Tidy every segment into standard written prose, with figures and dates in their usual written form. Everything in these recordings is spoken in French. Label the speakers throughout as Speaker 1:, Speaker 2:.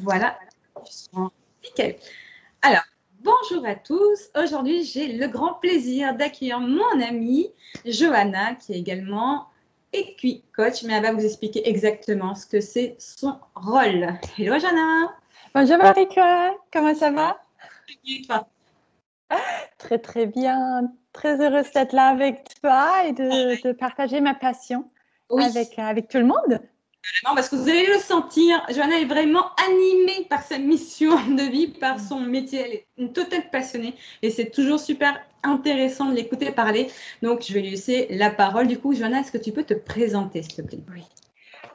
Speaker 1: Voilà, nickel. Alors, bonjour à tous. Aujourd'hui, j'ai le grand plaisir d'accueillir mon amie Johanna, qui est également coach, mais elle va vous expliquer exactement ce que c'est son rôle. Hello Johanna.
Speaker 2: Bonjour Marika, comment ça va? Très très bien, très heureuse d'être là avec toi et de partager ma passion avec tout le monde.
Speaker 1: Non, parce que vous allez le sentir, Johanna est vraiment animée par sa mission de vie, par son métier. Elle est une totale passionnée et c'est toujours super intéressant de l'écouter parler. Donc, je vais lui laisser la parole. Du coup, Johanna, est-ce que tu peux te présenter, s'il te plaît?
Speaker 2: Oui.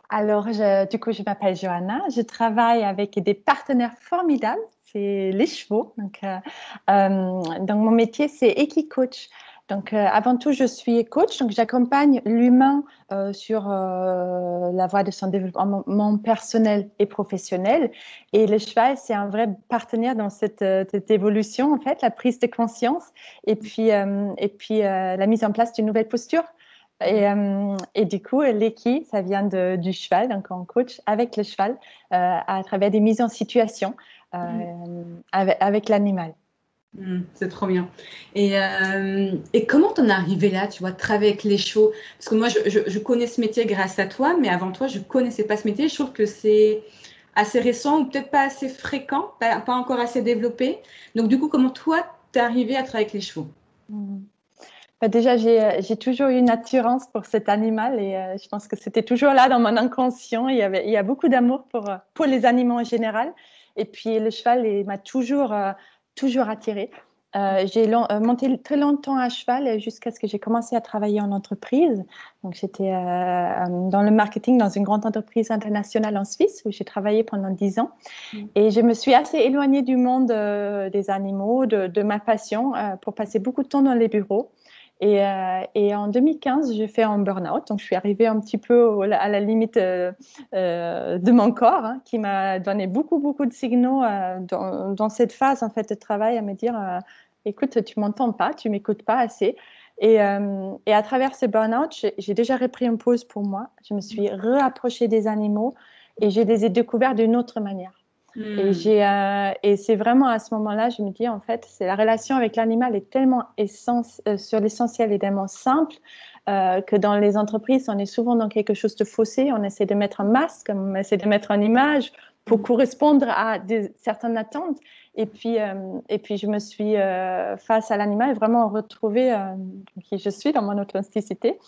Speaker 2: Alors, je m'appelle Johanna. Je travaille avec des partenaires formidables, c'est les chevaux. Donc mon métier, c'est Equicoach. Donc, avant tout, je suis coach. Donc, j'accompagne l'humain sur la voie de son développement personnel et professionnel. Et le cheval, c'est un vrai partenaire dans cette évolution, en fait, la prise de conscience et puis la mise en place d'une nouvelle posture. Et du coup, l'Eki, ça vient du cheval, donc on coach avec le cheval à travers des mises en situation avec l'animal.
Speaker 1: C'est trop bien. Et comment t'en es arrivé là, tu vois, de travailler avec les chevaux? Parce que moi, je connais ce métier grâce à toi, mais avant toi, je ne connaissais pas ce métier. Je trouve que c'est assez récent ou peut-être pas assez fréquent, pas encore assez développé. Donc, du coup, comment toi, t'es arrivé à travailler avec les chevaux?
Speaker 2: Bah, déjà, j'ai toujours eu une attirance pour cet animal et je pense que c'était toujours là dans mon inconscient. Il y a beaucoup d'amour pour les animaux en général. Et puis le cheval m'a toujours attirée. J'ai monté très longtemps à cheval jusqu'à ce que j'ai commencé à travailler en entreprise. Donc j'étais dans le marketing dans une grande entreprise internationale en Suisse où j'ai travaillé pendant 10 ans. Et je me suis assez éloignée du monde des animaux, de ma passion, pour passer beaucoup de temps dans les bureaux. Et en 2015, j'ai fait un burn-out. Donc, je suis arrivée un petit peu à la limite de mon corps, hein, qui m'a donné beaucoup de signaux dans cette phase en fait, de travail à me dire écoute, tu m'entends pas, tu m'écoutes pas assez. Et à travers ce burn-out, j'ai déjà repris une pause pour moi. Je me suis rapprochée des animaux et je les ai découverts d'une autre manière. Et c'est vraiment à ce moment-là, je me dis, en fait, c'est la relation avec l'animal est tellement sur l'essentiel et tellement simple que dans les entreprises, on est souvent dans quelque chose de faussé. On essaie de mettre un masque, on essaie de mettre une image pour correspondre à certaines attentes. Et puis, je me suis, face à l'animal, vraiment retrouvée qui je suis dans mon authenticité.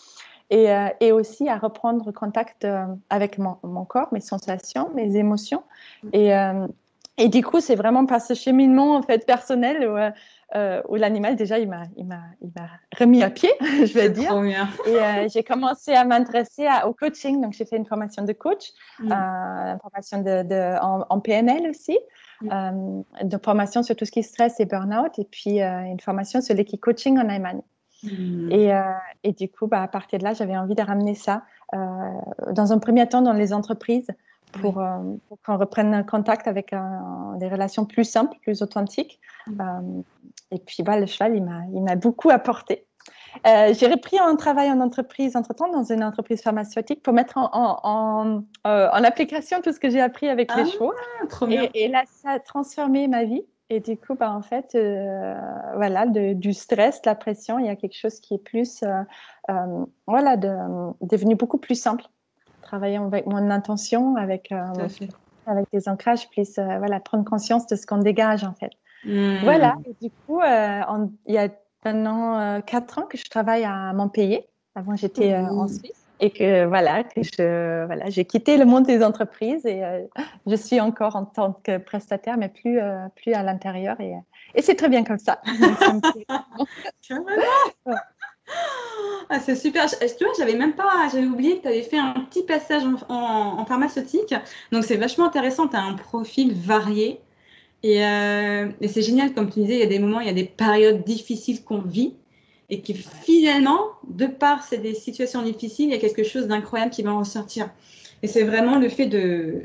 Speaker 2: Et aussi à reprendre contact avec mon corps, mes sensations, mes émotions. Et du coup, c'est vraiment par ce cheminement en fait, personnel où l'animal, déjà, il m'a remis à pied, je vais dire.
Speaker 1: Trop bien.
Speaker 2: Et j'ai commencé à m'intéresser au coaching. Donc, j'ai fait une formation de coach, une formation en PNL aussi, de formation sur tout ce qui est stress et burn-out, et puis une formation sur l'équicoaching en Allemagne. Et du coup, à partir de là, j'avais envie de ramener ça dans un premier temps dans les entreprises pour qu'on reprenne contact avec des relations plus simples, plus authentiques. Et puis, le cheval, il m'a beaucoup apporté. J'ai repris un travail en entreprise entre-temps, dans une entreprise pharmaceutique, pour mettre en application tout ce que j'ai appris avec les chevaux.
Speaker 1: Trop bien.
Speaker 2: Et là, ça a transformé ma vie. Et du coup, en fait, du stress, de la pression, il y a quelque chose qui est plus, devenu beaucoup plus simple. Travailler avec mon intention, avec des ancrages, plus, prendre conscience de ce qu'on dégage, en fait. Voilà. Et du coup, il y a maintenant 4 ans que je travaille à Montpellier. Avant, j'étais en Suisse. Et que j'ai quitté le monde des entreprises et je suis encore en tant que prestataire, mais plus à l'intérieur. Et c'est très bien comme ça.
Speaker 1: C'est super. Tu vois, j'avais oublié que tu avais fait un petit passage en pharmaceutique. Donc, c'est vachement intéressant. Tu as un profil varié. Et c'est génial, comme tu disais, il y a des moments, il y a des périodes difficiles qu'on vit. Et qui finalement, de par des situations difficiles, il y a quelque chose d'incroyable qui va en ressortir. Et c'est vraiment le fait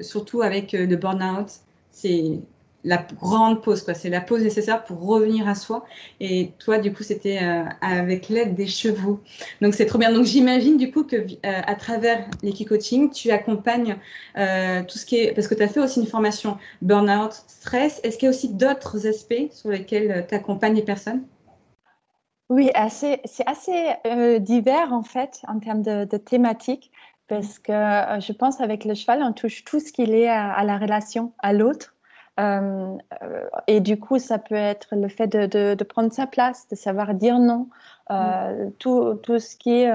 Speaker 1: surtout avec le burn-out, c'est la grande pause, quoi. C'est la pause nécessaire pour revenir à soi. Et toi, du coup, c'était avec l'aide des chevaux. Donc, c'est trop bien. Donc, j'imagine, du coup, que à travers l'équicoaching, tu accompagnes tout ce qui est... Parce que tu as fait aussi une formation burn-out, stress. Est-ce qu'il y a aussi d'autres aspects sur lesquels tu accompagnes les personnes?
Speaker 2: Oui, c'est assez divers en fait en termes de thématiques parce que je pense avec le cheval, on touche tout ce qui est lié à la relation à l'autre. Et du coup, ça peut être le fait de prendre sa place, de savoir dire non, tout ce qui est,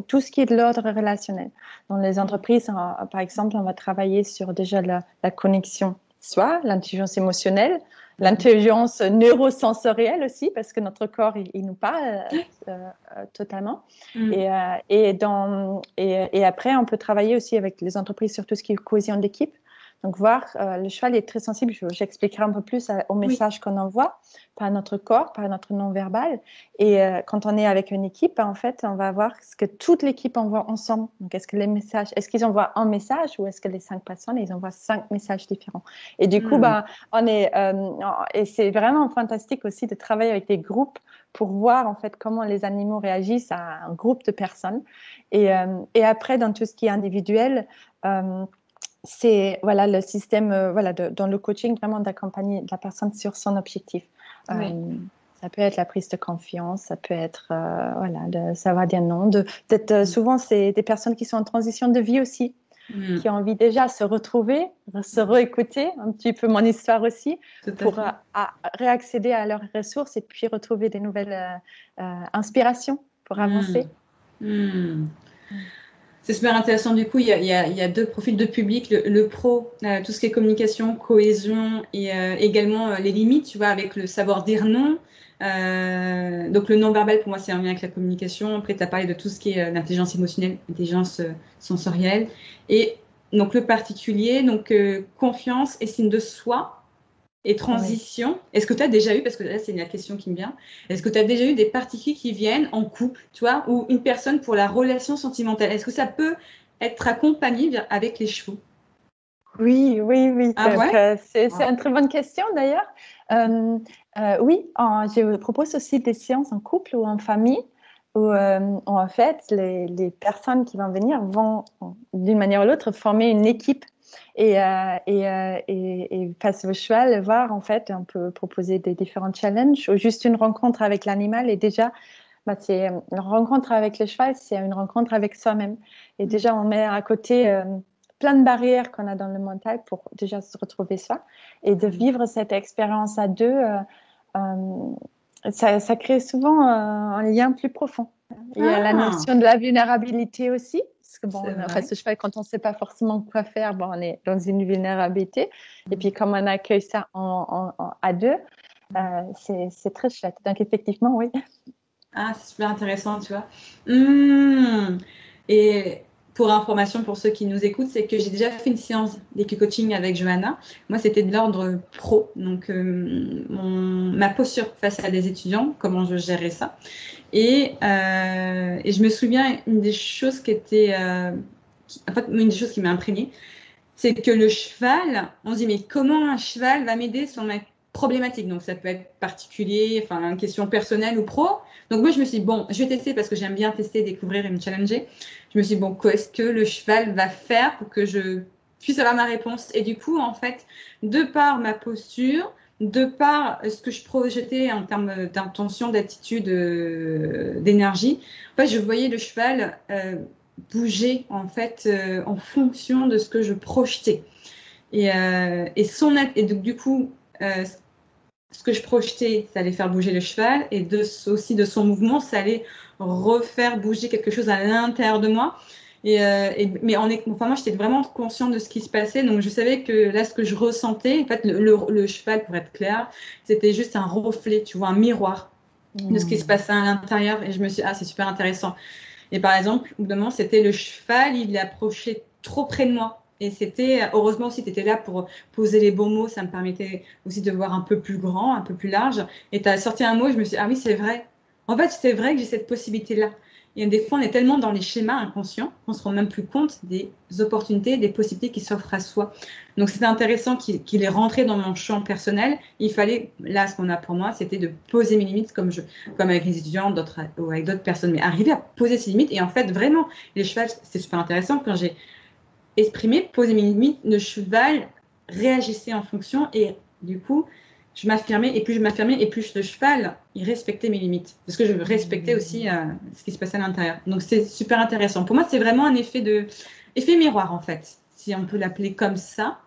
Speaker 2: tout ce qui est de l'ordre relationnel. Dans les entreprises, par exemple, on va travailler sur déjà la connexion soi, l'intelligence émotionnelle, l'intelligence neurosensorielle aussi, parce que notre corps, il nous parle totalement.
Speaker 1: Mm.
Speaker 2: Et après, on peut travailler aussi avec les entreprises sur tout ce qui est cohésion d'équipe. Donc, voir, le cheval est très sensible. J'expliquerai un peu plus au message qu'on envoie par notre corps, par notre non-verbal. Et quand on est avec une équipe, en fait, on va voir ce que toute l'équipe envoie ensemble. Donc, est-ce que les messages, est-ce qu'ils envoient un message ou est-ce que les 5 personnes, ils envoient 5 messages différents? Et du coup, on est, et c'est vraiment fantastique aussi de travailler avec des groupes pour voir en fait comment les animaux réagissent à un groupe de personnes. Et après, dans tout ce qui est individuel, c'est voilà le système dans le coaching vraiment d'accompagner la personne sur son objectif. Ça peut être la prise de confiance, ça peut être de savoir dire non. Souvent c'est des personnes qui sont en transition de vie aussi, qui ont envie déjà de se retrouver, se réécouter un petit peu mon histoire aussi, pour réaccéder à leurs ressources et puis retrouver des nouvelles inspirations pour avancer.
Speaker 1: C'est super intéressant. Du coup, il y a deux profils de public. Le pro, tout ce qui est communication, cohésion et également les limites, tu vois, avec le savoir dire non. Donc, le non-verbal, pour moi, c'est un lien avec la communication. Après, tu as parlé de tout ce qui est l'intelligence émotionnelle, l'intelligence sensorielle. Et donc, le particulier, donc confiance, estime de soi et transition. Est-ce que tu as déjà eu, parce que là, c'est la question qui me vient, est-ce que tu as déjà eu des particules qui viennent en couple, tu vois, ou une personne pour la relation sentimentale? Est-ce que ça peut être accompagné avec les chevaux?
Speaker 2: Oui.
Speaker 1: Ah ouais?
Speaker 2: C'est une très bonne question d'ailleurs. Oui, je propose aussi des séances en couple ou en famille où en fait les personnes qui vont venir vont d'une manière ou l'autre former une équipe et face au cheval, voir en fait, on peut proposer des différents challenges ou juste une rencontre avec l'animal et déjà c'est une rencontre avec le cheval, c'est une rencontre avec soi-même. Et déjà, on met à côté plein de barrières qu'on a dans le mental pour déjà se retrouver soi et de vivre cette expérience à deux. Ça crée souvent un lien plus profond. Il y a la notion de la vulnérabilité aussi. Parce que face au cheval, quand on ne sait pas forcément quoi faire, on est dans une vulnérabilité. Et puis, comme on accueille ça à deux, c'est très chouette. Donc, effectivement, oui.
Speaker 1: Ah, c'est super intéressant, tu vois. Et pour information pour ceux qui nous écoutent, c'est que j'ai déjà fait une séance d'équicoaching avec Johanna. Moi, c'était de l'ordre pro. Donc, ma posture face à des étudiants, comment je gérais ça. Et je me souviens, une des choses qui était... en fait, une des choses qui m'a imprégnée, c'est que le cheval, on se dit, mais comment un cheval va m'aider sur ma problématique? Donc, ça peut être particulier, enfin, une question personnelle ou pro. Donc, moi, je me suis dit, bon, je vais tester parce que j'aime bien tester, découvrir et me challenger. Je me suis dit, bon, qu'est-ce que le cheval va faire pour que je puisse avoir ma réponse? Et du coup, en fait, de par ma posture, de par ce que je projetais en termes d'intention, d'attitude, d'énergie, en fait, je voyais le cheval bouger en fait en fonction de ce que je projetais. Et donc, du coup, ce que je projetais, ça allait faire bouger le cheval, et aussi de son mouvement, ça allait refaire bouger quelque chose à l'intérieur de moi. Mais moi, j'étais vraiment consciente de ce qui se passait, donc je savais que là, ce que je ressentais, en fait, le cheval, pour être clair, c'était juste un reflet, tu vois, un miroir de ce qui se passait à l'intérieur. Et je me suis dit, ah, c'est super intéressant. Et par exemple, au bout d'un moment, c'était le cheval, il approchait trop près de moi. Et c'était, heureusement aussi, tu étais là pour poser les bons mots, ça me permettait aussi de voir un peu plus grand, un peu plus large. Et tu as sorti un mot, je me suis dit, ah oui, c'est vrai. En fait, c'est vrai que j'ai cette possibilité-là. Et des fois, on est tellement dans les schémas inconscients qu'on ne se rend même plus compte des opportunités, des possibilités qui s'offrent à soi. Donc, c'était intéressant qu'il est rentré dans mon champ personnel. Il fallait, là, ce qu'on a pour moi, c'était de poser mes limites comme avec les étudiants ou avec d'autres personnes, mais arriver à poser ses limites. Et en fait, vraiment, les chevals, c'est super intéressant. Quand j'ai exprimé, posé mes limites, le cheval réagissait en fonction et du coup, je m'affirmais et plus je m'affirmais et plus le cheval, il respectait mes limites. Parce que je respectais aussi ce qui se passait à l'intérieur. Donc, c'est super intéressant. Pour moi, c'est vraiment un effet miroir, en fait, si on peut l'appeler comme ça.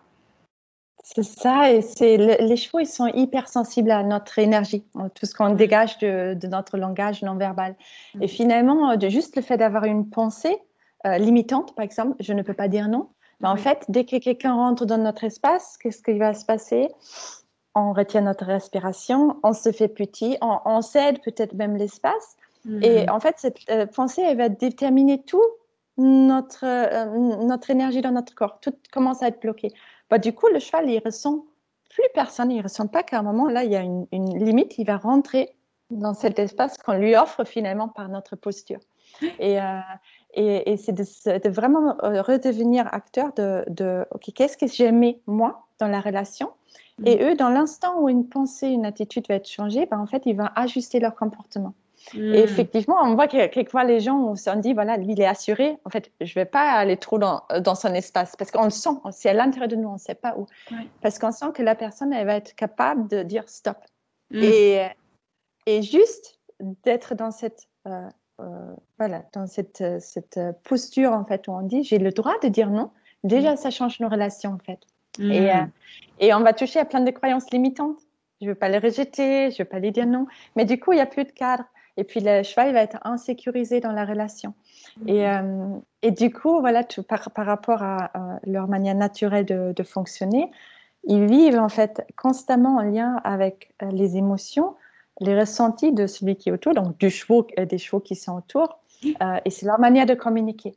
Speaker 2: C'est ça, et les chevaux, ils sont hyper sensibles à notre énergie, tout ce qu'on dégage de notre langage non verbal. Et finalement, juste le fait d'avoir une pensée limitante, par exemple, je ne peux pas dire non. Mais en fait, dès que quelqu'un rentre dans notre espace, qu'est-ce qui va se passer? On retient notre respiration, on se fait petit, on cède peut-être même l'espace. Et en fait, cette pensée, elle va déterminer tout notre énergie dans notre corps. Tout commence à être bloqué. Bah, du coup, le cheval, il ressent plus personne. Il ne ressent pas qu'à un moment, là, il y a une limite. Il va rentrer dans cet espace qu'on lui offre finalement par notre posture. Et c'est de vraiment redevenir acteur de OK, qu'est-ce que j'aimais, moi, dans la relation? Et eux, dans l'instant où une pensée, une attitude va être changée, ben, en fait, ils vont ajuster leur comportement. Et effectivement, on voit que quelquefois les gens, on se dit, voilà, lui, il est assuré. En fait, je ne vais pas aller trop dans son espace parce qu'on le sent, c'est à l'intérieur de nous, on ne sait pas où. Parce qu'on sent que la personne, elle va être capable de dire stop. Et juste d'être dans cette, dans cette posture, en fait, où on dit, j'ai le droit de dire non. Déjà, ça change nos relations, en fait. Et on va toucher à plein de croyances limitantes. Je ne veux pas les rejeter, je ne veux pas les dire non. Mais du coup, il n'y a plus de cadre. Et puis, le cheval, il va être insécurisé dans la relation. Et du coup, voilà, par rapport à leur manière naturelle de fonctionner, ils vivent en fait constamment en lien avec les émotions, les ressentis de celui qui est autour, donc des chevaux qui sont autour. Et c'est leur manière de communiquer.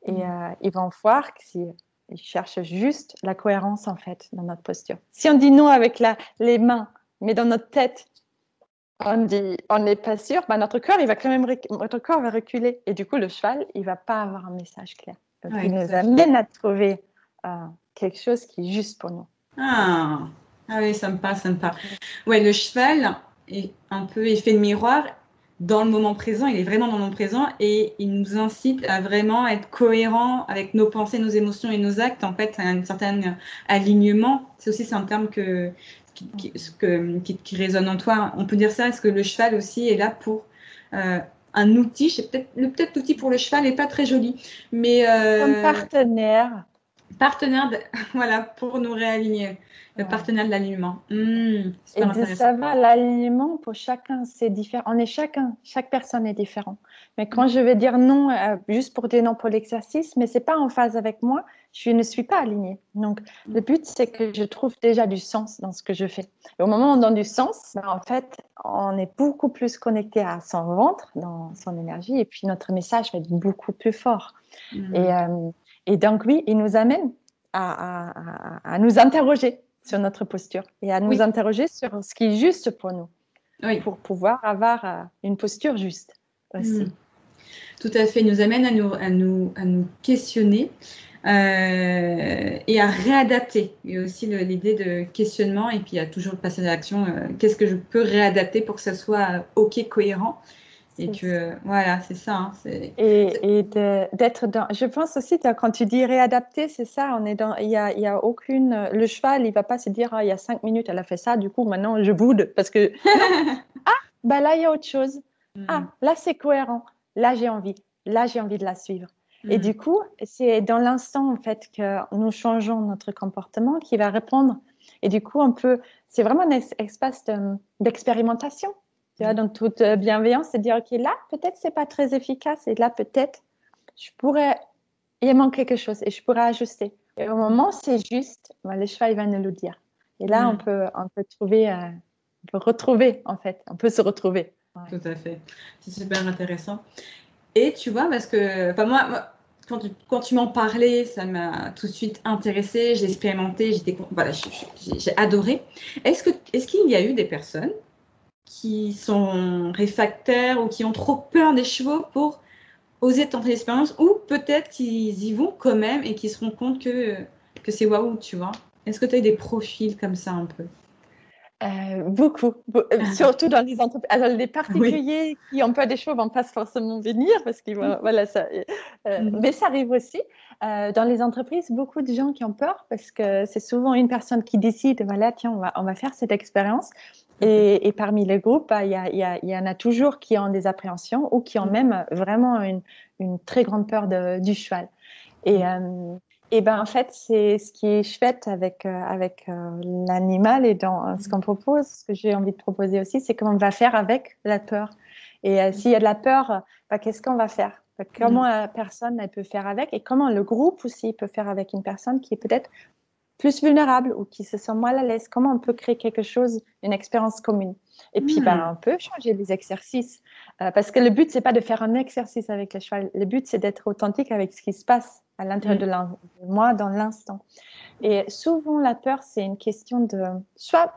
Speaker 2: Et ils vont voir qu'ils cherchent juste la cohérence en fait dans notre posture. Si on dit non avec les mains, mais dans notre tête, on dit on n'est pas sûr, bah notre corps va reculer et du coup le cheval il va pas avoir un message clair. Donc il nous amène à trouver quelque chose qui est juste pour nous.
Speaker 1: Ah oui, ça me parle, ça me parle. Ouais, le cheval est un peu effet de miroir dans le moment présent, il est vraiment dans le moment présent et il nous incite à vraiment être cohérent avec nos pensées, nos émotions et nos actes. En fait, à un certain alignement. C'est un terme qui résonne en toi. On peut dire ça, est-ce que le cheval aussi est là pour un outil, peut-être l'outil pour le cheval n'est pas très joli, mais
Speaker 2: comme partenaire.
Speaker 1: Voilà, pour nous réaligner, le partenaire de l'alignement.
Speaker 2: Et de savoir l'alignement pour chacun, c'est différent. Chaque personne est différente. Mais quand je vais dire non, juste pour dire non pour l'exercice, mais c'est pas en phase avec moi, je ne suis pas alignée. Donc, le but, c'est que je trouve déjà du sens dans ce que je fais. Et au moment où on donne du sens, en fait, on est beaucoup plus connecté à son ventre, dans son énergie, et puis notre message va être beaucoup plus fort. Et donc, oui, il nous amène à nous interroger sur notre posture et à nous interroger sur ce qui est juste pour nous, pour pouvoir avoir une posture juste aussi.
Speaker 1: Tout à fait, il nous amène à nous questionner et à réadapter. Il y a aussi l'idée de questionnement et puis il y a toujours le passage à l'action. Qu'est-ce que je peux réadapter pour que ça soit OK, cohérent? Et que voilà, c'est ça. Hein,
Speaker 2: et d'être dans. Je pense aussi quand tu dis réadapter, c'est ça. On est dans. Il y a aucune. Le cheval, il va pas se dire il y a 5 minutes, elle a fait ça. Du coup, maintenant je boude parce que. Bah là il y a autre chose. Là c'est cohérent. Là j'ai envie. Là j'ai envie de la suivre. Et du coup, c'est dans l'instant en fait que nous changeons notre comportement qui va répondre. Et du coup, c'est vraiment un espace d'expérimentation. Tu vois, dans toute bienveillance, c'est dire, OK, là, peut-être c'est pas très efficace et là, peut-être, il manque quelque chose et je pourrais ajuster. Et au moment où c'est juste, le cheval, il va nous le dire. Et là, on peut retrouver, en fait, on peut se retrouver.
Speaker 1: Ouais. Tout à fait. C'est super intéressant. Et tu vois, parce que moi quand tu m'en parlais, ça m'a tout de suite intéressée, j'ai expérimenté, j'ai adoré. Est-ce qu'il y a eu des personnes qui sont réfractaires ou qui ont trop peur des chevaux pour oser tenter l'expérience ou peut-être qu'ils y vont quand même et qu'ils se rendent compte que c'est waouh, tu vois. Est-ce que tu as eu des profils comme ça un peu?
Speaker 2: Beaucoup, surtout dans les entreprises. Alors, les
Speaker 1: Oui.
Speaker 2: particuliers qui ont peur des chevaux vont pas forcément venir parce qu'ils vont, voilà, ça,
Speaker 1: Mhm.
Speaker 2: mais ça arrive aussi. Dans les entreprises, beaucoup de gens qui ont peur parce que c'est souvent une personne qui décide, voilà, tiens, on va faire cette expérience. Et parmi les groupes, bah, il y en a toujours qui ont des appréhensions ou qui ont même vraiment une très grande peur du cheval. Et ben en fait, c'est ce qui est chouette avec l'animal et dans ce qu'on propose, ce que j'ai envie de proposer aussi, c'est comment on va faire avec la peur. Et s'il y a de la peur, bah, qu'est-ce qu'on va faire? Comment la personne elle peut faire avec et comment le groupe aussi peut faire avec une personne qui est peut-être plus vulnérable ou qui se sent mal à l'aise. Comment on peut créer quelque chose, une expérience commune. Et puis, ben, on peut changer les exercices. Parce que le but, c'est pas de faire un exercice avec le cheval. Le but, c'est d'être authentique avec ce qui se passe à l'intérieur de moi dans l'instant. Et souvent, la peur, c'est une question de soit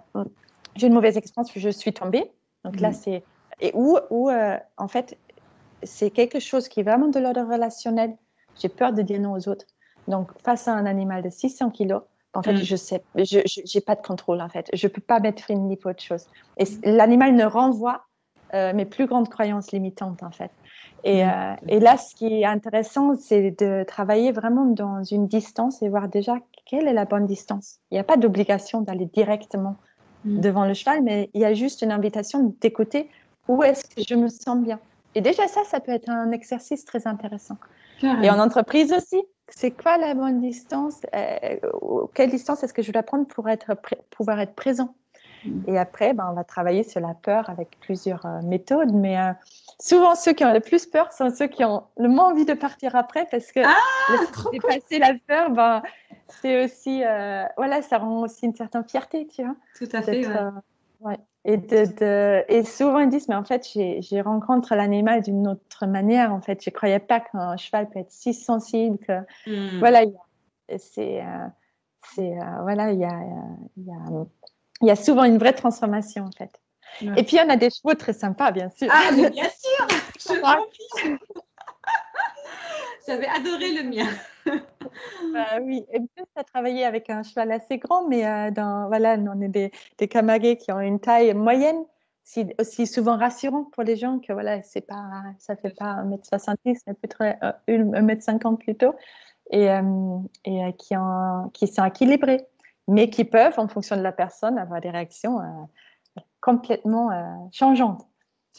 Speaker 2: j'ai une mauvaise expérience, je suis tombée. Donc là, c'est. Et en fait, c'est quelque chose qui est vraiment de l'ordre relationnel. J'ai peur de dire non aux autres. Donc, face à un animal de 600 kilos, en fait, je sais, j'ai pas de contrôle, en fait. Je peux pas mettre friendly pour autre chose. Et l'animal ne renvoie mes plus grandes croyances limitantes, en fait. Et là, ce qui est intéressant, c'est de travailler vraiment dans une distance et voir déjà quelle est la bonne distance. Il n'y a pas d'obligation d'aller directement devant le cheval, mais il y a juste une invitation d'écouter où est-ce que je me sens bien. Et déjà ça peut être un exercice très intéressant. Et en entreprise aussi, c'est quoi la bonne distance? Quelle distance est-ce que je dois prendre pour pouvoir être présent? Et après, ben, on va travailler sur la peur avec plusieurs méthodes. Mais souvent, ceux qui ont le plus peur sont ceux qui ont le moins envie de partir après parce que le fait de dépasser la peur, ben, c'est aussi, voilà, ça rend aussi une certaine fierté, tu vois.
Speaker 1: Tout à fait, ouais.
Speaker 2: Ouais. Et souvent, ils disent, mais en fait, j'ai rencontré l'animal d'une autre manière. En fait, je ne croyais pas qu'un cheval peut être si sensible que, voilà, voilà, il y a souvent une vraie transformation, en fait.
Speaker 1: Ouais.
Speaker 2: Et puis, on a des chevaux très sympas, bien sûr.
Speaker 1: Ah, mais bien sûr, j'avais adoré le mien.
Speaker 2: Oui, et plus à travailler avec un cheval assez grand, mais voilà, on est des Kamagé qui ont une taille moyenne, aussi souvent rassurant pour les gens que voilà, ça fait pas 1,70 m, mais plutôt 1,50 m plutôt, et qui sont équilibrés, mais qui peuvent, en fonction de la personne, avoir des réactions complètement changeantes.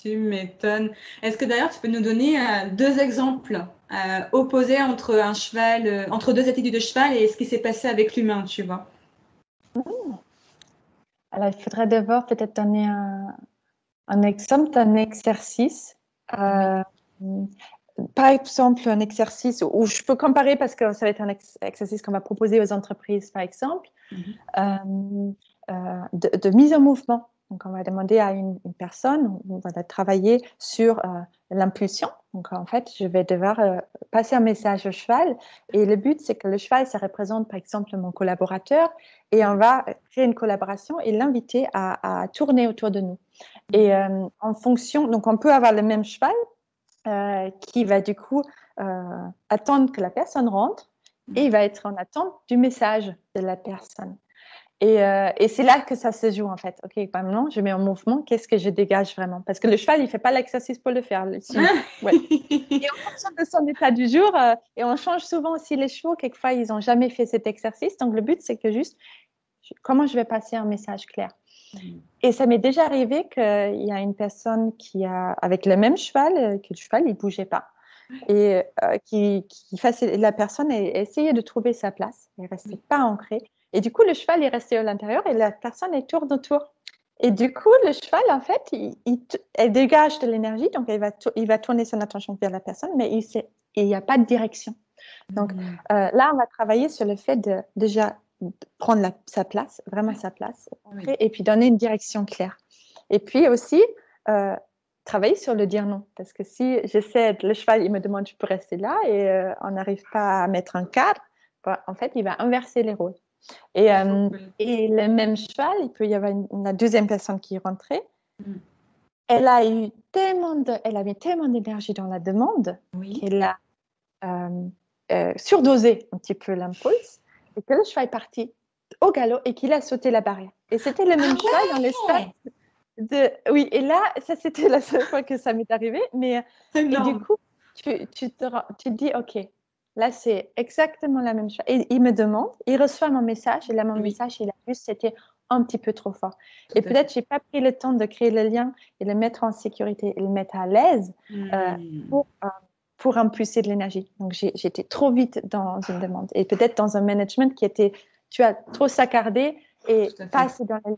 Speaker 1: Tu m'étonnes. Est-ce que d'ailleurs tu peux nous donner deux exemples opposés entre un cheval, entre deux attitudes de cheval et ce qui s'est passé avec l'humain, tu vois?
Speaker 2: Alors, il faudrait d'abord peut-être donner un exemple d'un exercice. Par exemple, un exercice où je peux comparer parce que ça va être un exercice qu'on va proposer aux entreprises, par exemple, de mise en mouvement. Donc, on va demander à une personne, on va travailler sur l'impulsion. Donc, en fait, je vais devoir passer un message au cheval. Et le but, c'est que le cheval, ça représente, par exemple, mon collaborateur. Et on va créer une collaboration et l'inviter à tourner autour de nous. Et en fonction, donc on peut avoir le même cheval qui va du coup attendre que la personne rentre et il va être en attente du message de la personne. Et c'est là que ça se joue en fait. Ok, maintenant je mets en mouvement, qu'est-ce que je dégage vraiment? Parce que le cheval, il fait pas l'exercice pour le faire. Ouais. Et en fonction de son état du jour, et on change souvent aussi les chevaux, quelquefois ils n'ont jamais fait cet exercice. Donc le but, c'est que juste, comment je vais passer un message clair? Et ça m'est déjà arrivé qu'il y a une personne avec le même cheval, que le cheval, il ne bougeait pas. Et la personne a essayé de trouver sa place. Elle ne restait pas ancrée. Et du coup, le cheval est resté à l'intérieur et la personne, elle tourne autour. Et du coup, le cheval, en fait, elle dégage de l'énergie. Donc, il va tourner son attention vers la personne, mais il n'y a pas de direction. Donc, là, on va travailler sur le fait de déjà prendre sa place, vraiment sa place, et puis donner une direction claire. Et puis aussi, travailler sur le dire non. Parce que si j'essaie, le cheval, il me demande, je peux rester là, et on n'arrive pas à mettre un cadre, bah, en fait, il va inverser les rôles. Et le même cheval, il peut y avoir la deuxième personne qui est rentrée. Elle a mis tellement d'énergie dans la demande
Speaker 1: Oui.
Speaker 2: qu'elle a euh, surdosé un petit peu l'impulse et que le cheval est parti au galop et qu'il a sauté la barrière. Et c'était le
Speaker 1: Ah
Speaker 2: même cheval dans l'espace
Speaker 1: ouais!
Speaker 2: de... Oui, et là, ça c'était la seule fois que ça m'est arrivé. Mais,
Speaker 1: C'est
Speaker 2: et du
Speaker 1: énorme.
Speaker 2: coup, tu te dis, OK, là c'est exactement la même chose. Et il me demande, il reçoit mon message et là mon
Speaker 1: Oui,
Speaker 2: message, il a vu, c'était un petit peu trop fort.
Speaker 1: tout
Speaker 2: Et
Speaker 1: à fait.
Speaker 2: peut-être j'ai pas pris le temps de créer le lien et le mettre en sécurité et le mettre à l'aise euh,
Speaker 1: Hmm.
Speaker 2: pour, euh, pour impulser de l'énergie. Donc j'étais trop vite dans une demande et peut-être dans un management qui était, tu as trop saccardé et
Speaker 1: Tout à
Speaker 2: pas
Speaker 1: fait.
Speaker 2: assez dans la.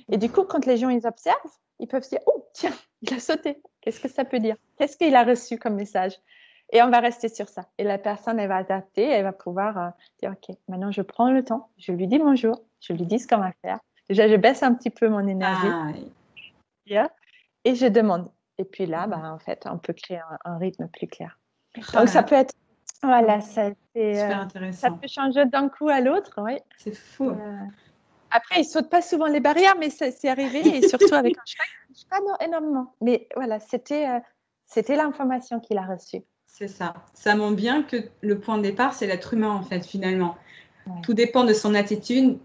Speaker 2: Et du coup, quand les gens ils observent, ils peuvent se dire, oh tiens, il a sauté. Qu'est-ce que ça peut dire? Qu'est-ce qu'il a reçu comme message? Et on va rester sur ça. Et la personne, elle va adapter, elle va pouvoir dire, OK, maintenant je prends le temps, je lui dis bonjour, je lui dis ce qu'on va faire. Déjà, je baisse un petit peu mon énergie
Speaker 1: Ah, oui.
Speaker 2: et je demande. Et puis là, bah, en fait, on peut créer un rythme plus clair.
Speaker 1: Oh
Speaker 2: Donc,
Speaker 1: là
Speaker 2: ça
Speaker 1: là,
Speaker 2: peut être, voilà, ça,
Speaker 1: super
Speaker 2: ça
Speaker 1: intéressant.
Speaker 2: peut changer d'un coup à l'autre, oui.
Speaker 1: C'est
Speaker 2: Et,
Speaker 1: fou.
Speaker 2: après, ils sautent pas souvent les barrières, mais c'est arrivé, et surtout avec un cheval qui ne pas énormément. Mais voilà, c'était l'information qu'il a reçue.
Speaker 1: C'est ça. Ça montre bien que le point de départ, c'est l'être humain, en fait, finalement.
Speaker 2: Ouais.
Speaker 1: Tout dépend de son attitude,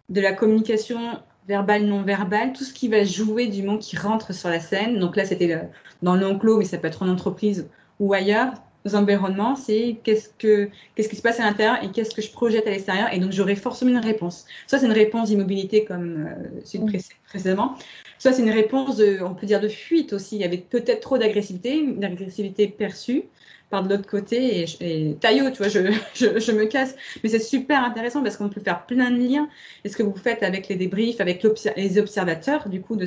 Speaker 1: de la communication verbale, non verbale, tout ce qui va jouer du moment qui rentre sur la scène. Donc là, c'était dans l'enclos, mais ça peut être en entreprise ou ailleurs, aux environnements, c'est qu'est-ce qui se passe à l'intérieur et qu'est-ce que je projette à l'extérieur. Et donc, j'aurai forcément une réponse. Soit c'est une réponse d'immobilité comme celui
Speaker 2: Mm.
Speaker 1: précédemment, soit c'est une réponse, on peut dire, de fuite aussi. Il y avait peut-être trop d'agressivité, une agressivité perçue par de l'autre côté. Et taillot, tu vois, je me casse. Mais c'est super intéressant parce qu'on peut faire plein de liens. Et ce que vous faites avec les débriefs, avec les observateurs, du coup, de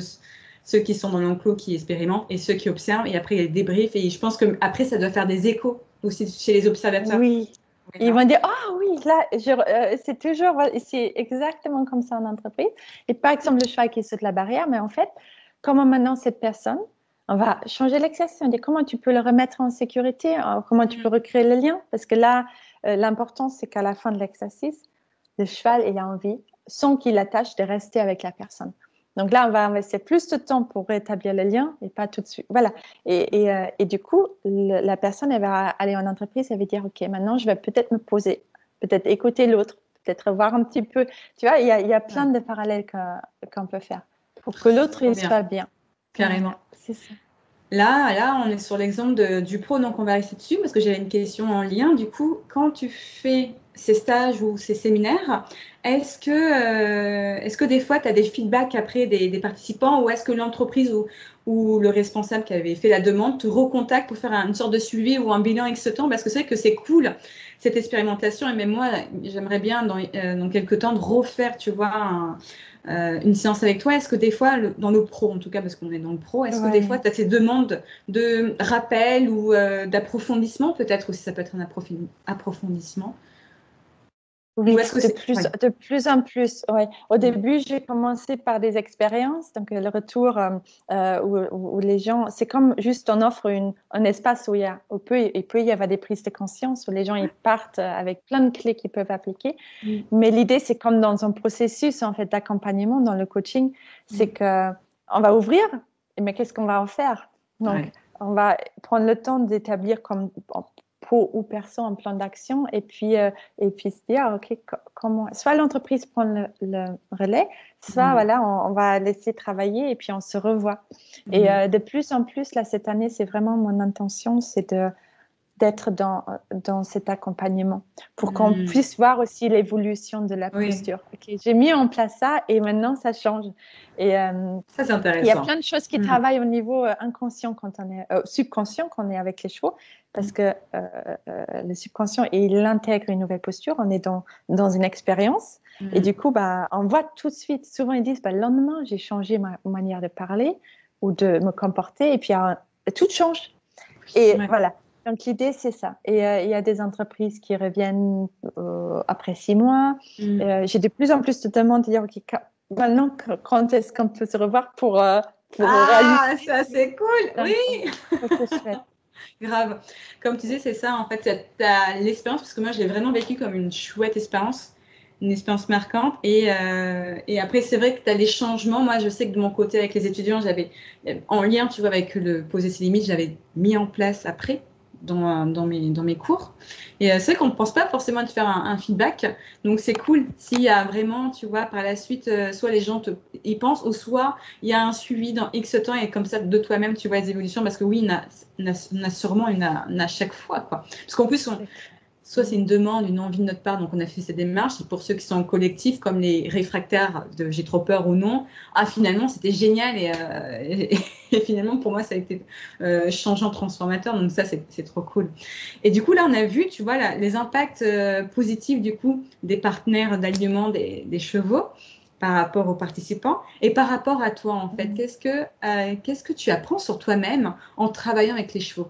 Speaker 1: ceux qui sont dans l'enclos, qui expérimentent, et ceux qui observent, et après, il y a les débriefs. Et je pense que après ça doit faire des échos aussi chez les observateurs.
Speaker 2: Oui. Ils
Speaker 1: D'accord.
Speaker 2: vont dire, ah oui, là, c'est toujours, voilà, c'est exactement comme ça en entreprise. Et par exemple, le cheval qui saute la barrière, mais en fait, comment maintenant cette personne, on va changer l'exercice, on dit comment tu peux le remettre en sécurité, comment tu peux recréer le lien, parce que là, l'important, c'est qu'à la fin de l'exercice, le cheval, il a envie, sans qu'il attache, de rester avec la personne. Donc là, on va investir plus de temps pour rétablir le lien et pas tout de suite. Voilà. Et du coup, la personne, elle va aller en entreprise, elle va dire, OK, maintenant, je vais peut-être me poser, peut-être écouter l'autre, peut-être voir un petit peu. Tu vois, il y a plein
Speaker 1: Ouais.
Speaker 2: de parallèles qu'on peut faire pour que l'autre,
Speaker 1: Trop
Speaker 2: il
Speaker 1: bien,
Speaker 2: soit bien.
Speaker 1: carrément.
Speaker 2: Voilà, c'est ça.
Speaker 1: Là, on est sur l'exemple du pro, donc on va rester dessus parce que j'avais une question en lien. Du coup, quand tu fais ces stages ou ces séminaires, est-ce que des fois tu as des feedbacks après des participants ou est-ce que l'entreprise ou le responsable qui avait fait la demande te recontacte pour faire une sorte de suivi ou un bilan avec ce temps? Parce que c'est vrai que c'est cool cette expérimentation et même moi, j'aimerais bien dans quelques temps de refaire, tu vois, une séance avec toi. Est-ce que des fois, dans le pro en tout cas, parce qu'on est dans le pro, est-ce que des fois
Speaker 2: Ouais.
Speaker 1: tu as ces demandes de rappel ou d'approfondissement, peut-être aussi ça peut être un approfondissement, ou
Speaker 2: Oui,
Speaker 1: est-ce que
Speaker 2: de
Speaker 1: c'est...
Speaker 2: plus,
Speaker 1: Ouais.
Speaker 2: de plus en plus. Ouais. Au
Speaker 1: Mm.
Speaker 2: début, j'ai commencé par des expériences, donc le retour où les gens, c'est comme juste on offre un espace où il peut y avoir des prises de conscience, où les gens ils partent avec plein de clés qu'ils peuvent appliquer.
Speaker 1: Mm.
Speaker 2: Mais l'idée, c'est comme dans un processus en fait d'accompagnement, dans le coaching, c'est
Speaker 1: Mm.
Speaker 2: que on va ouvrir, mais qu'est-ce qu'on va en faire? Donc,
Speaker 1: Ouais.
Speaker 2: on va prendre le temps d'établir comme pro ou perso un plan d'action et puis se dire, OK, comment, soit l'entreprise prend le relais, soit
Speaker 1: Mm.
Speaker 2: voilà, on va laisser travailler et puis on se revoit. Et
Speaker 1: Mm.
Speaker 2: de plus en plus, là, cette année, c'est vraiment mon intention, c'est d'être dans cet accompagnement pour qu'on
Speaker 1: Mm.
Speaker 2: puisse voir aussi l'évolution de la
Speaker 1: Oui,
Speaker 2: posture. Ok, j'ai mis en place ça et maintenant ça change. Et
Speaker 1: ça c'est
Speaker 2: il y a
Speaker 1: intéressant.
Speaker 2: plein de choses qui
Speaker 1: Mm.
Speaker 2: travaillent au niveau inconscient quand on est subconscient quand on est avec les chevaux parce que le subconscient il intègre une nouvelle posture. On est dans une expérience et
Speaker 1: Mm.
Speaker 2: du coup bah on voit tout de suite. Souvent ils disent bah, le lendemain j'ai changé ma manière de parler ou de me comporter et puis tout change. Et
Speaker 1: Ouais.
Speaker 2: voilà. Donc, l'idée, c'est ça. Et il y a des entreprises qui reviennent après 6 mois.
Speaker 1: Mm.
Speaker 2: J'ai de plus en plus de demandes de dire, OK, maintenant, quand est-ce qu'on peut se revoir pour
Speaker 1: Ah,
Speaker 2: réajuster?
Speaker 1: ça c'est cool,
Speaker 2: Donc,
Speaker 1: oui.
Speaker 2: ça, c'est chouette.
Speaker 1: Grave. Comme tu disais, c'est ça, en fait, tu as l'expérience, parce que moi, je l'ai vraiment vécu comme une chouette expérience. une expérience marquante. Et après, c'est vrai que tu as des changements. Moi, je sais que de mon côté, avec les étudiants, j'avais, en lien, tu vois, avec le poser ses limites, j'avais mis en place après dans mes cours. Et c'est vrai qu'on ne pense pas forcément de faire un feedback. Donc, c'est cool s'il y a vraiment, tu vois, par la suite, soit les gens y pensent, ou soit il y a un suivi dans X temps et comme ça, de toi-même, tu vois les évolutions. Parce que oui, on a sûrement une à chaque fois, quoi. Parce qu'en plus, soit c'est une demande, une envie de notre part, donc on a fait cette démarche. Et pour ceux qui sont en collectif, comme les réfractaires de j'ai trop peur ou non, finalement c'était génial et finalement pour moi ça a été changeant, transformateur. Donc ça c'est trop cool. Et du coup là on a vu, tu vois, les impacts positifs du coup des partenaires d'alignement des chevaux par rapport aux participants et par rapport à toi en fait. Qu'est-ce que tu apprends sur toi-même en travaillant avec les chevaux?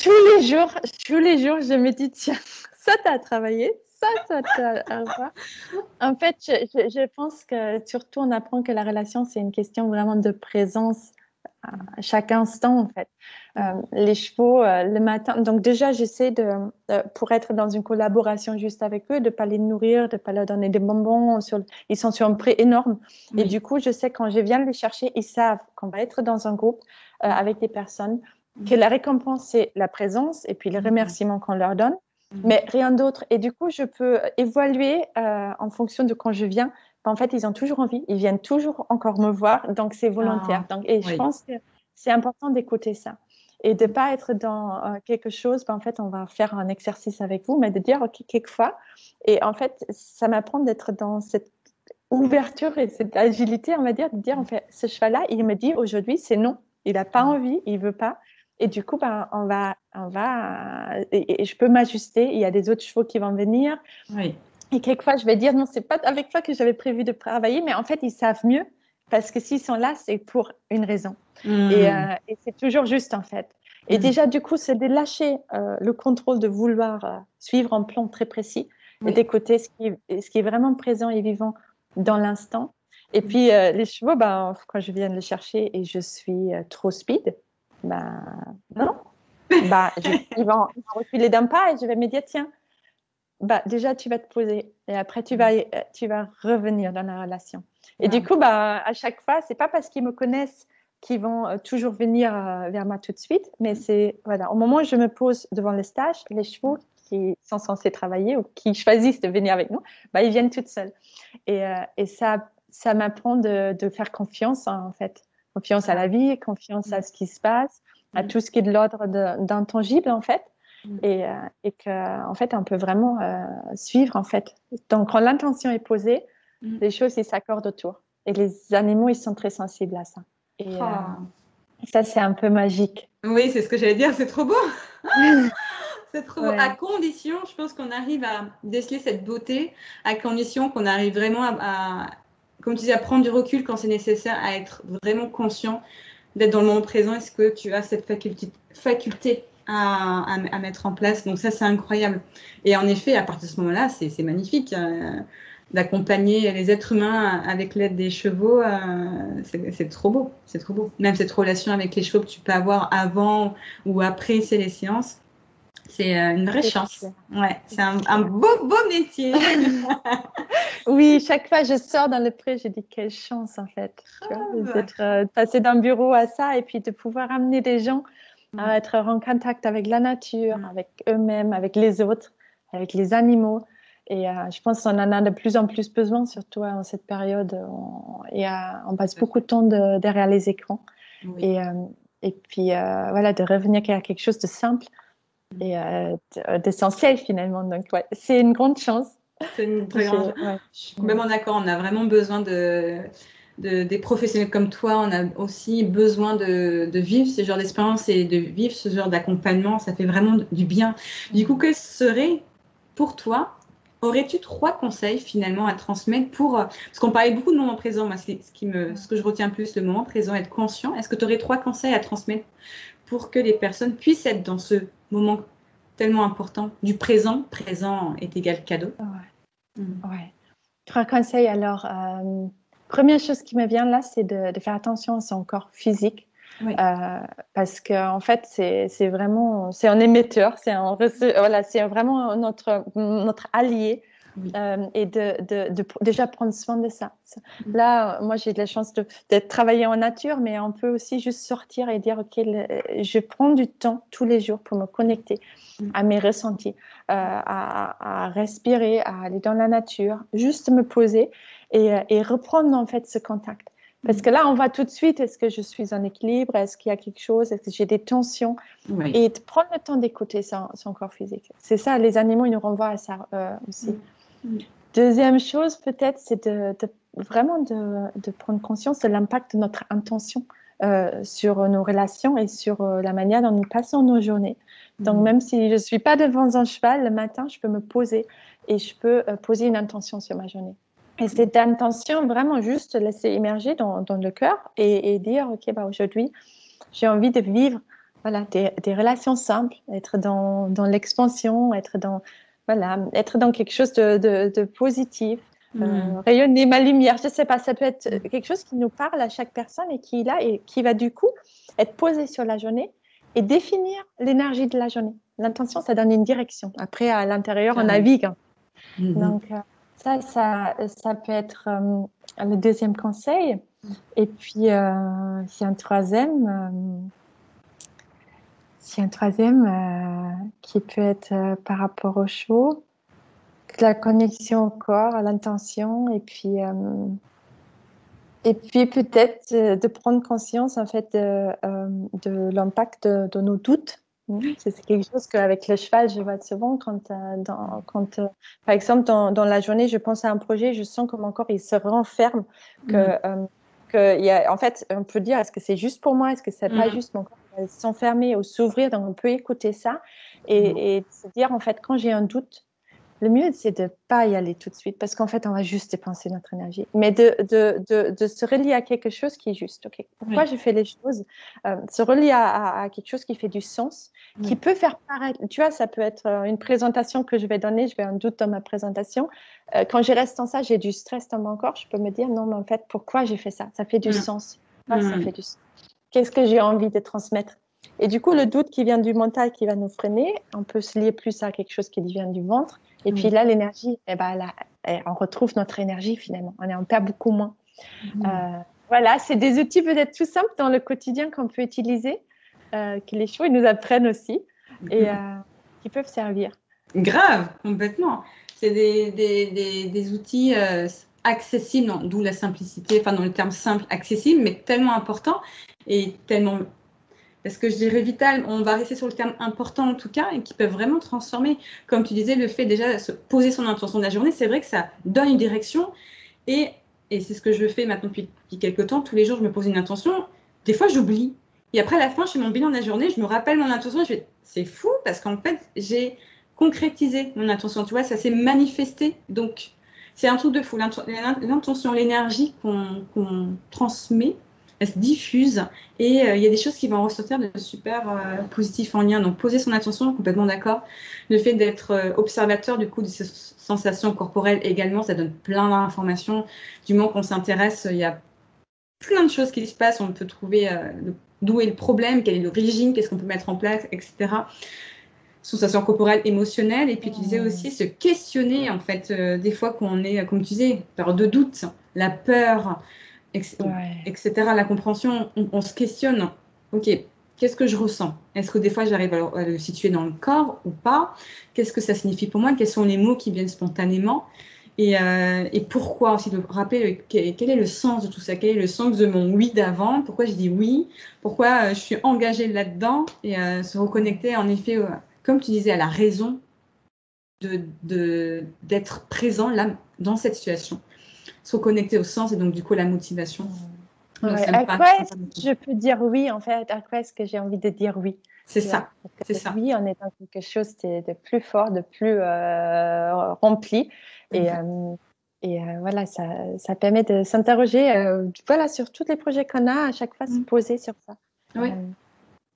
Speaker 2: Tous les jours, je me dis, tiens, ça t'as travaillé, ça t'as à voir. En fait, je pense que surtout, on apprend que la relation, c'est une question vraiment de présence à chaque instant, en fait. Les chevaux, le matin, donc déjà, j'essaie pour être dans une collaboration juste avec eux, de ne pas les nourrir, de ne pas leur donner des bonbons. Ils sont sur un pré énorme.
Speaker 1: Oui.
Speaker 2: Et du coup, je sais quand je viens les chercher, ils savent qu'on va être dans un groupe avec des personnes, que la récompense, c'est la présence et puis les remerciements qu'on leur donne, mais rien d'autre. Et du coup, je peux évaluer en fonction de quand je viens. En fait, ils ont toujours envie, ils viennent toujours encore me voir, donc c'est volontaire. Je pense que c'est important d'écouter ça et de ne pas être dans quelque chose. En fait, on va faire un exercice avec vous, mais de dire, OK, quelquefois. Et en fait, ça m'apprend d'être dans cette ouverture et cette agilité, on va dire, de dire, en fait, ce cheval-là, il me dit aujourd'hui, c'est non. Il n'a pas envie, il veut pas. Et du coup, et je peux m'ajuster. Il y a des autres chevaux qui vont venir.
Speaker 1: Oui.
Speaker 2: Et quelquefois, je vais dire, non, c'est pas avec toi que j'avais prévu de travailler, mais en fait, ils savent mieux parce que s'ils sont là, c'est pour une raison. Et c'est toujours juste, en fait. Et déjà, du coup, c'est de lâcher le contrôle de vouloir suivre un plan très précis et d'écouter ce qui est vraiment présent et vivant dans l'instant. Et puis, les chevaux, quand je viens de les chercher et je suis trop speed, non. Ils vont reculer d'un pas et je vais me dire, tiens, déjà, tu vas te poser et après, tu vas revenir dans la relation. Et du coup, à chaque fois, c'est pas parce qu'ils me connaissent qu'ils vont toujours venir vers moi tout de suite, mais c'est, voilà, au moment où je me pose devant le stage, les chevaux qui sont censés travailler ou qui choisissent de venir avec nous, ils viennent toutes seules. Et ça m'apprend de faire confiance, hein, en fait. Confiance à la vie, confiance à ce qui se passe, à tout ce qui est de l'ordre d'intangible, en fait. Et qu'en fait, on peut vraiment suivre, en fait. Donc, quand l'intention est posée, les choses, ils s'accordent autour. Et les animaux, ils sont très sensibles à ça. Et ça, c'est un peu magique.
Speaker 1: Oui, c'est ce que j'allais dire, c'est trop beau. C'est trop beau.
Speaker 2: Ouais.
Speaker 1: À condition, je pense qu'on arrive à déceler cette beauté, à condition qu'on arrive vraiment comme tu dis, à prendre du recul quand c'est nécessaire, à être vraiment conscient d'être dans le moment présent. Est-ce que tu as cette faculté à mettre en place? Donc ça, c'est incroyable. Et en effet, à partir de ce moment-là, c'est magnifique. D'accompagner les êtres humains avec l'aide des chevaux, c'est trop beau, c'est trop beau. Même cette relation avec les chevaux que tu peux avoir avant ou après les séances, c'est une vraie chance. Ouais, c'est un beau métier.
Speaker 2: Oui, chaque fois je sors dans le pré, je dis quelle chance en fait, d'être passé d'un bureau à ça et puis de pouvoir amener des gens à être en contact avec la nature, avec eux-mêmes, avec les autres, avec les animaux. Et je pense qu'on en a de plus en plus besoin, surtout en cette période. On passe beaucoup de temps derrière les écrans. Oui. Et puis, voilà, de revenir à quelque chose de simple et d'essentiel finalement. Donc, ouais, c'est une grande chance.
Speaker 1: C'est une très grande chance. Ouais. Je suis complètement d'accord. On a vraiment besoin des professionnels comme toi. On a aussi besoin de vivre ce genre d'expérience et de vivre ce genre d'accompagnement. Ça fait vraiment du bien. Du coup, quel serait pour toi, aurais-tu 3 conseils finalement à transmettre parce qu'on parlait beaucoup de moment présent, moi, ce que je retiens plus, le moment présent, être conscient. Est-ce que tu aurais 3 conseils à transmettre pour que les personnes puissent être dans ce moment tellement important du présent est égal cadeau?
Speaker 2: Ouais. 3 conseils. Alors, première chose qui me vient là, c'est de faire attention à son corps physique.
Speaker 1: Oui.
Speaker 2: Parce qu'en fait, c'est vraiment, c'est un émetteur, voilà, c'est vraiment notre allié.
Speaker 1: Oui.
Speaker 2: Et déjà prendre soin de ça. Là, moi, j'ai de la chance d'être travaillé en nature, mais on peut aussi juste sortir et dire, OK, je prends du temps tous les jours pour me connecter à mes ressentis, à respirer, à aller dans la nature, juste me poser et reprendre en fait ce contact. Parce que là, on va tout de suite, est-ce que je suis en équilibre? Est-ce qu'il y a quelque chose? Est-ce que j'ai des tensions?
Speaker 1: Oui.
Speaker 2: Et de prendre le temps d'écouter son corps physique. C'est ça, les animaux, ils nous renvoient à ça aussi. Deuxième chose, peut-être, c'est vraiment de prendre conscience de l'impact de notre intention sur nos relations et sur la manière dont nous passons nos journées. Donc, même si je ne suis pas devant un cheval, le matin, je peux me poser et je peux poser une intention sur ma journée. Et cette intention, vraiment juste laisser émerger dans le cœur et dire, OK, bah, aujourd'hui, j'ai envie de vivre voilà, des relations simples, être dans l'expansion, être dans quelque chose de positif, rayonner ma lumière. Je ne sais pas, ça peut être quelque chose qui nous parle à chaque personne et qui va du coup être posé sur la journée et définir l'énergie de la journée. L'intention, ça donne une direction. Après, à l'intérieur, on navigue. Donc, ça peut être le deuxième conseil. Et puis, il y a un troisième. Qui peut être par rapport au show, la connexion au corps, à l'intention, et puis peut-être de prendre conscience en fait de l'impact de nos doutes. C'est quelque chose qu'avec le cheval, je vois souvent quand, par exemple, dans la journée, je pense à un projet, je sens que mon corps il se renferme, en fait, on peut dire, est-ce que c'est juste pour moi, est-ce que c'est pas juste, mon corps va s'enfermer ou s'ouvrir, donc on peut écouter ça et se dire, en fait, quand j'ai un doute, le mieux, c'est de ne pas y aller tout de suite parce qu'en fait, on va juste dépenser notre énergie. Mais de se relier à quelque chose qui est juste. Okay. Pourquoi je fais les choses Se relier à quelque chose qui fait du sens, qui peut faire paraître. Tu vois, ça peut être une présentation que je vais donner, je vais un doute dans ma présentation. Quand je reste en ça, j'ai du stress dans mon corps. Je peux me dire, non, mais en fait, pourquoi j'ai fait ça? Ça fait du sens. Pourquoi ça fait du sens? Qu'est-ce que j'ai envie de transmettre? Et du coup, le doute qui vient du mental qui va nous freiner, on peut se lier plus à quelque chose qui vient du ventre. Et puis là, l'énergie, on retrouve notre énergie finalement. On perd beaucoup moins. Voilà, c'est des outils peut-être tout simples dans le quotidien qu'on peut utiliser, que les chevaux ils nous apprennent aussi et qui peuvent servir.
Speaker 1: Grave, complètement. C'est des outils accessibles, d'où la simplicité, enfin dans le terme simple, accessible, mais tellement important et tellement... Parce que je dirais vital, on va rester sur le terme important en tout cas, et qui peuvent vraiment transformer. Comme tu disais, le fait déjà de se poser son intention de la journée, c'est vrai que ça donne une direction. Et c'est ce que je fais maintenant depuis quelques temps. Tous les jours, je me pose une intention. Des fois, j'oublie. Et après, à la fin, je fais mon bilan de la journée, je me rappelle mon intention. Et je fais, c'est fou parce qu'en fait, j'ai concrétisé mon intention. Tu vois, ça s'est manifesté. Donc, c'est un truc de fou. L'intention, l'énergie qu'on transmet, elle se diffuse et il y a des choses qui vont ressortir de super positifs en lien. Donc, poser son attention, complètement d'accord. Le fait d'être observateur du coup de ces sensations corporelles également, ça donne plein d'informations. Du moment qu'on s'intéresse, il y a plein de choses qui se passent. On peut trouver d'où est le problème, quelle est l'origine, qu'est-ce qu'on peut mettre en place, etc. Sensations corporelles, émotionnelles. Et puis, tu disais aussi se questionner, en fait, des fois qu'on est, comme tu disais, peur de doute, la peur, etc. La compréhension, on se questionne. Ok, qu'est-ce que je ressens? Est-ce que des fois j'arrive à le situer dans le corps ou pas? Qu'est-ce que ça signifie pour moi? Quels sont les mots qui viennent spontanément? Et pourquoi aussi de rappeler quel est le sens de tout ça? Quel est le sens de mon oui d'avant? Pourquoi je dis oui? Pourquoi je suis engagée là-dedans? Et se reconnecter en effet, comme tu disais, à la raison d'être présent là dans cette situation. Se reconnecter au sens et donc du coup la motivation.
Speaker 2: À quoi est-ce que je peux dire oui en fait? À quoi est-ce que j'ai envie de dire oui?
Speaker 1: C'est ça. C'est
Speaker 2: ça. Oui, on est dans quelque chose de plus fort, de plus rempli. Et voilà, ça permet de s'interroger voilà, sur tous les projets qu'on a, à chaque fois se poser sur ça.
Speaker 1: Oui,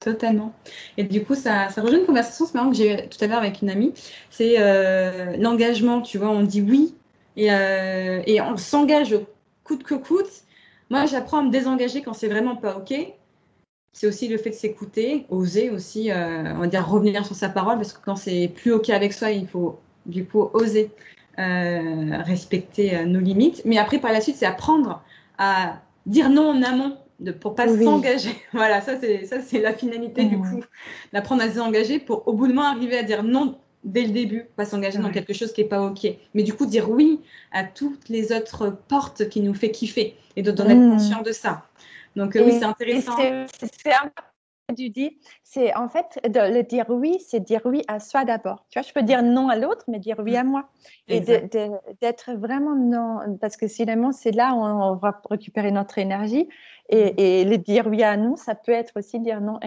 Speaker 1: totalement. Et du coup, ça rejoint une conversation, c'est marrant que j'ai eu tout à l'heure avec une amie. C'est l'engagement, tu vois, on dit oui et on s'engage coûte que coûte. Moi, j'apprends à me désengager quand c'est vraiment pas OK. c'est aussi le fait de s'écouter, oser aussi, on va dire, revenir sur sa parole, parce que quand c'est plus OK avec soi, il faut du coup oser respecter nos limites. Mais après, par la suite, c'est apprendre à dire non en amont pour pas
Speaker 2: Oui.
Speaker 1: s'engager. Voilà, ça c'est la finalité du coup, d'apprendre à s'engager pour au bout de mois arriver à dire non dès le début, pas s'engager dans quelque chose qui est pas OK. Mais du coup, dire oui à toutes les autres portes qui nous fait kiffer et d'en être conscient de ça. Donc oui, c'est intéressant.
Speaker 2: C'est un peu du dit, c'est en fait le dire oui, c'est dire oui à soi d'abord. Tu vois, je peux dire non à l'autre, mais dire oui à moi. Et d'être vraiment non, parce que finalement, c'est là où on va récupérer notre énergie. Et le dire oui à nous, ça peut être aussi dire non.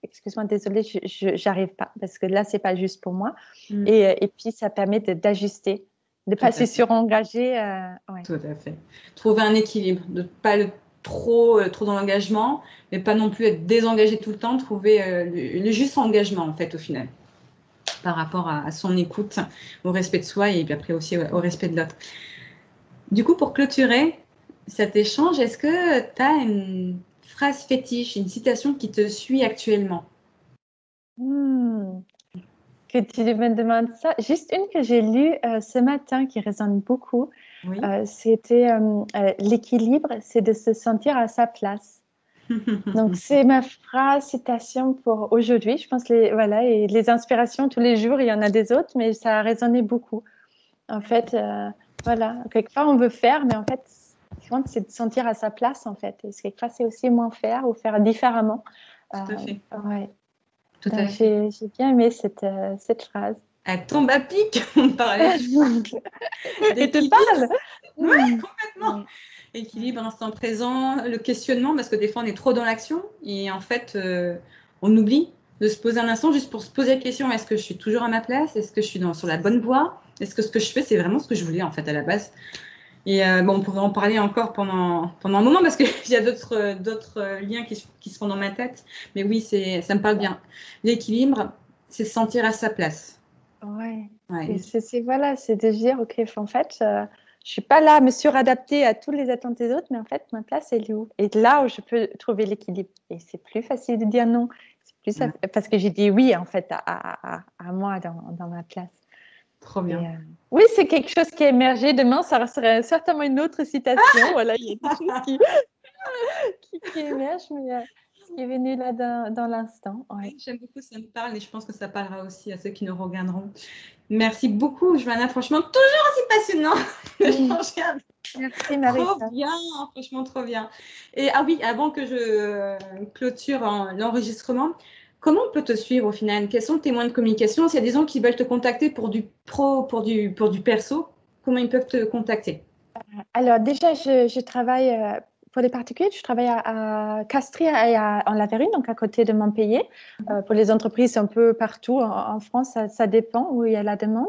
Speaker 2: Excuse-moi, désolée, je n'arrive pas, parce que là, c'est pas juste pour moi. Et puis, ça permet d'ajuster, de pas se surengager. Ouais.
Speaker 1: Tout à fait. Trouver un équilibre, de ne pas être trop dans l'engagement, mais pas non plus être désengagé tout le temps, trouver le juste engagement, en fait, au final, par rapport à son écoute, au respect de soi et puis après aussi au respect de l'autre. Du coup, pour clôturer cet échange, est-ce que tu as une phrase fétiche, une citation qui te suit actuellement?
Speaker 2: Que tu me demandes ça. Juste une que j'ai lue ce matin qui résonne beaucoup.
Speaker 1: Oui.
Speaker 2: C'était l'équilibre, c'est de se sentir à sa place. Donc, c'est ma phrase, citation pour aujourd'hui. Je pense voilà, et les inspirations tous les jours, il y en a des autres, mais ça a résonné beaucoup. En fait, voilà, quelque part, on veut faire, mais en fait, ce qui compte, c'est de se sentir à sa place, en fait. Et quelque part, c'est aussi moins faire ou faire différemment.
Speaker 1: Tout à fait.
Speaker 2: Ouais.
Speaker 1: Tout à fait.
Speaker 2: J'ai bien aimé cette phrase.
Speaker 1: Elle tombe à pic, on parlait.
Speaker 2: Et te parle.
Speaker 1: Oui, complètement. Équilibre, instant présent, le questionnement, parce que des fois on est trop dans l'action et en fait on oublie de se poser un instant juste pour se poser la question, est-ce que je suis toujours à ma place? Est-ce que je suis sur la bonne voie? Est-ce que ce que je fais c'est vraiment ce que je voulais en fait à la base? Et bon, on pourrait en parler encore pendant un moment parce qu'il y a d'autres liens qui se font dans ma tête. Mais oui, ça me parle bien. L'équilibre, c'est se sentir à sa place.
Speaker 2: Ouais. Voilà, c'est de dire, ok, en fait, je suis pas là à me suradapter à toutes les attentes des autres, mais en fait, ma place, elle est où? Et là où je peux trouver l'équilibre. Et c'est plus facile de dire non. C'est plus parce que j'ai dit oui, en fait, à moi dans ma place.
Speaker 1: Trop bien.
Speaker 2: Oui, c'est quelque chose qui a émergé. Demain, ça serait certainement une autre citation. Voilà, il y a des choses qui émergent, mais ce qui est venu là dans l'instant. Ouais.
Speaker 1: J'aime beaucoup, ça me parle et je pense que ça parlera aussi à ceux qui nous regarderont. Merci beaucoup, Johanna. Franchement, toujours aussi passionnant d'échanger avec.
Speaker 2: Merci, Marie.
Speaker 1: Trop bien, franchement, trop bien. Et oui, avant que je clôture l'enregistrement, comment on peut te suivre au final? Quels sont tes moyens de communication? S'il y a des gens qui veulent te contacter pour du pro, pour du perso, comment ils peuvent te contacter?
Speaker 2: Alors déjà, je travaille pour les particuliers, je travaille à Castries et en Laverune, donc à côté de Montpellier. Pour les entreprises, un peu partout en France, ça dépend où il y a la demande.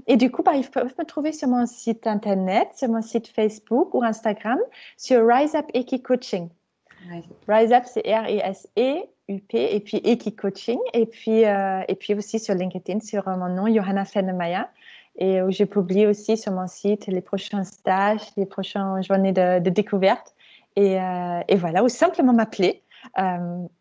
Speaker 2: Et du coup, ils peuvent me trouver sur mon site internet, sur mon site Facebook ou Instagram, sur Rise Up Eki Coaching. Rise Up, c'est R-I-S-E-U-P, et puis Eki Coaching. Et puis aussi sur LinkedIn, sur mon nom, Johanna Fenemaya. Et où je publie aussi sur mon site les prochains stages, les prochaines journées de découverte. Et voilà, ou simplement m'appeler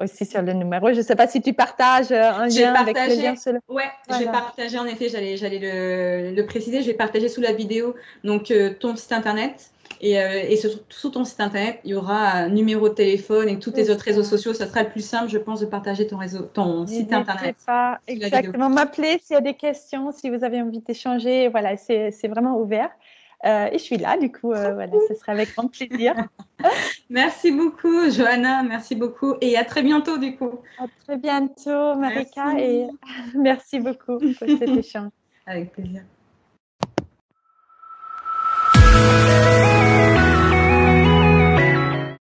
Speaker 2: aussi sur le numéro. Je ne sais pas si tu partages un lien avec le lien sur le...
Speaker 1: Ouais, voilà. J'ai partagé, en effet, j'allais le préciser, je vais partager sous la vidéo donc ton site internet. Et sous ton site internet, il y aura un numéro de téléphone et tous tes autres réseaux sociaux. Ça sera le plus simple, je pense, de partager ton site internet.
Speaker 2: Pas exactement m'appeler s'il y a des questions, si vous avez envie d'échanger. Voilà, c'est vraiment ouvert. Et je suis là, du coup, voilà, ce sera avec grand plaisir.
Speaker 1: Merci beaucoup, Johanna. Merci beaucoup. Et à très bientôt, du coup.
Speaker 2: À très bientôt, Marika. Merci. Et merci beaucoup pour cet échange.
Speaker 1: Avec plaisir.